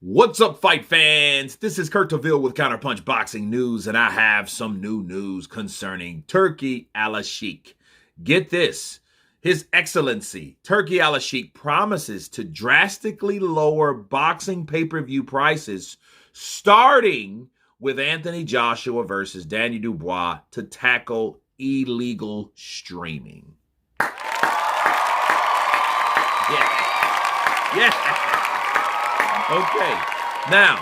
What's up, fight fans? This is Kurt Taville with Counterpunch Boxing News, and I have some new news concerning Turki Alashik. Get this. His Excellency, Turki Alashik, promises to drastically lower boxing pay-per-view prices, starting with Anthony Joshua versus Daniel Dubois to tackle illegal streaming. Yeah. Okay, now,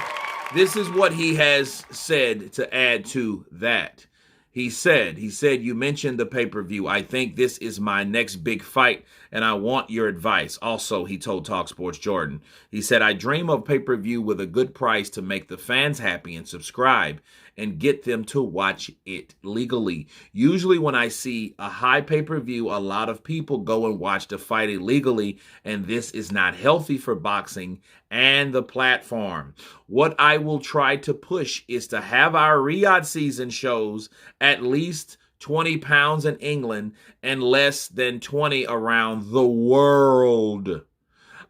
this is what he has said to add to that. He said, you mentioned the pay-per-view. I think this is my next big fight, and I want your advice. Also, he told TalkSports Jordan, he said, I dream of pay-per-view with a good price to make the fans happy and subscribe and get them to watch it legally. Usually when I see a high pay-per-view, a lot of people go and watch the fight illegally, and this is not healthy for boxing and the platform. What I will try to push is to have our Riyadh season shows at least 20 pounds in England and less than 20 around the world.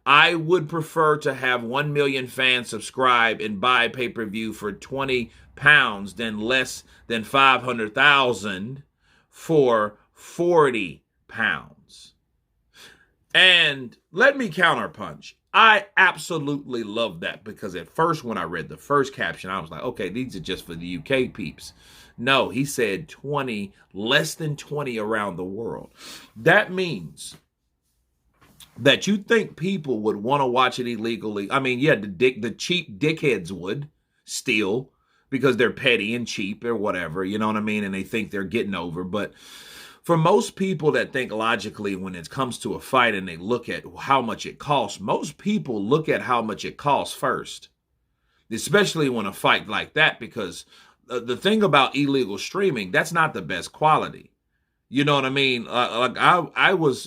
I would prefer to have 1 million fans subscribe and buy pay-per-view for 20 pounds than less than 500,000 for 40 pounds. And let me counterpunch. I absolutely love that, because at first when I read the first caption, I was like, okay, these are just for the UK peeps. No, he said 20, less than 20 around the world. That means that you think people would want to watch it illegally. I mean, yeah, the cheap dickheads would still, because they're petty and cheap or whatever, you know what I mean? And they think they're getting over. But for most people that think logically when it comes to a fight and they look at how much it costs, most people look at how much it costs first, especially when a fight like that, because the thing about illegal streaming, that's not the best quality. You know what I mean?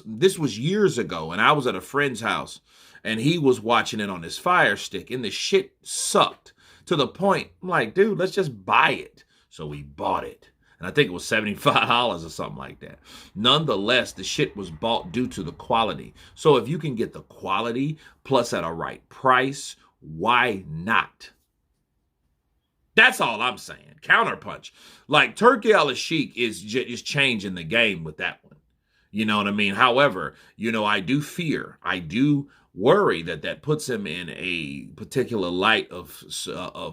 This was years ago, and I was at a friend's house, and he was watching it on his Fire Stick, and the shit sucked to the point, I'm like, dude, let's just buy it. So we bought it, and I think it was $75 or something like that. Nonetheless, the shit was bought due to the quality. So if you can get the quality plus at a right price, why not? That's all I'm saying. Counterpunch. Like, Turki Alashik is changing the game with that one. You know what I mean? However, I do worry that puts him in a particular light of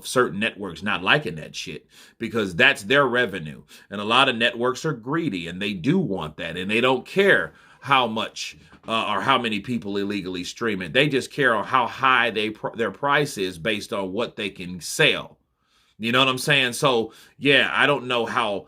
certain networks not liking that shit, because that's their revenue. And a lot of networks are greedy, and they do want that, and they don't care how much or how many people illegally stream it. They just care on how high their price is based on what they can sell. You know what I'm saying? So, yeah, I don't know how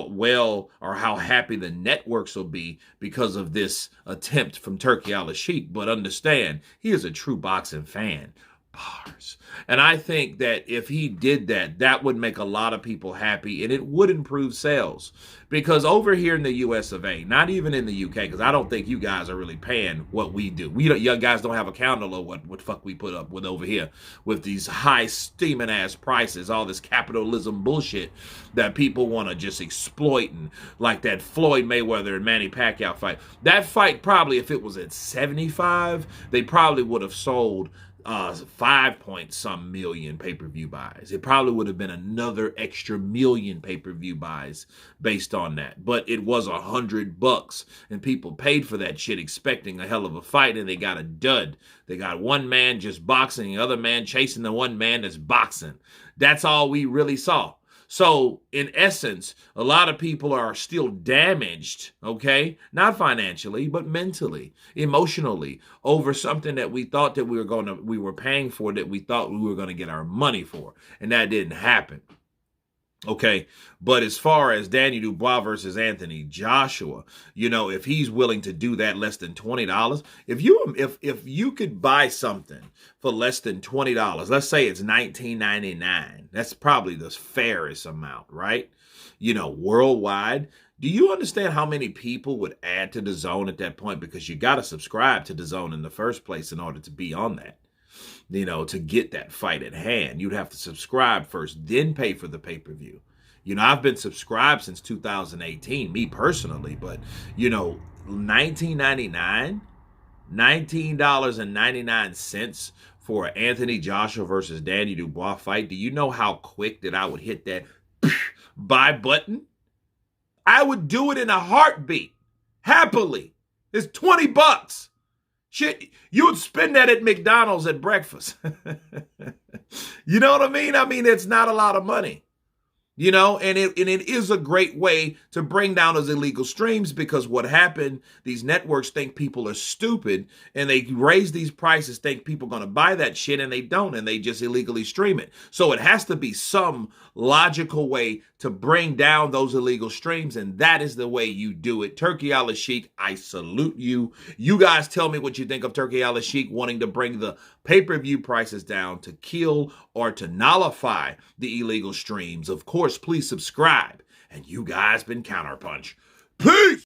well or how happy the networks will be because of this attempt from Turki Alashik. But understand, he is a true boxing fan. Bars. And I think that if he did that, that would make a lot of people happy, and it would improve sales. Because over here in the US of A, not even in the UK, because I don't think you guys are really paying what we do. You guys don't have a counter of what fuck we put up with over here with these high steaming ass prices, all this capitalism bullshit that people want to just exploit, and like that Floyd Mayweather and Manny Pacquiao fight. That fight, probably if it was at 75, they probably would have sold 5-point-some million pay-per-view buys. It probably would have been another extra million pay-per-view buys based on that. But it was $100, and people paid for that shit expecting a hell of a fight, and they got a dud. They got one man just boxing, the other man chasing the one man that's boxing. That's all we really saw. So, in essence, a lot of people are still damaged, okay? Not financially, but mentally, emotionally, over something that we thought that we were paying for, that we thought we were going to get our money for, and that didn't happen. Okay, but as far as Daniel Dubois versus Anthony Joshua, if he's willing to do that less than $20, if you could buy something for less than $20, let's say it's $19.99, that's probably the fairest amount, right? Worldwide. Do you understand how many people would add to DAZN at that point? Because you got to subscribe to DAZN in the first place in order to be on that. To get that fight at hand, you'd have to subscribe first, then pay for the pay-per-view. I've been subscribed since 2018, me personally, but, $19.99, $19.99 for an Anthony Joshua versus Danny Dubois fight, do you know how quick that I would hit that buy button? I would do it in a heartbeat, happily. It's $20. Shit, you would spend that at McDonald's at breakfast. You know what I mean? I mean, it's not a lot of money. You know, and it is a great way to bring down those illegal streams, because what happened, these networks think people are stupid and they raise these prices, think people are going to buy that shit, and they don't, and they just illegally stream it. So it has to be some logical way to bring down those illegal streams, and that is the way you do it. Turki Alashik, I salute you. You guys tell me what you think of Turki Alashik wanting to bring the pay-per-view prices down to kill or to nullify the illegal streams. Of course, please subscribe. And you guys been Counterpunch. Peace!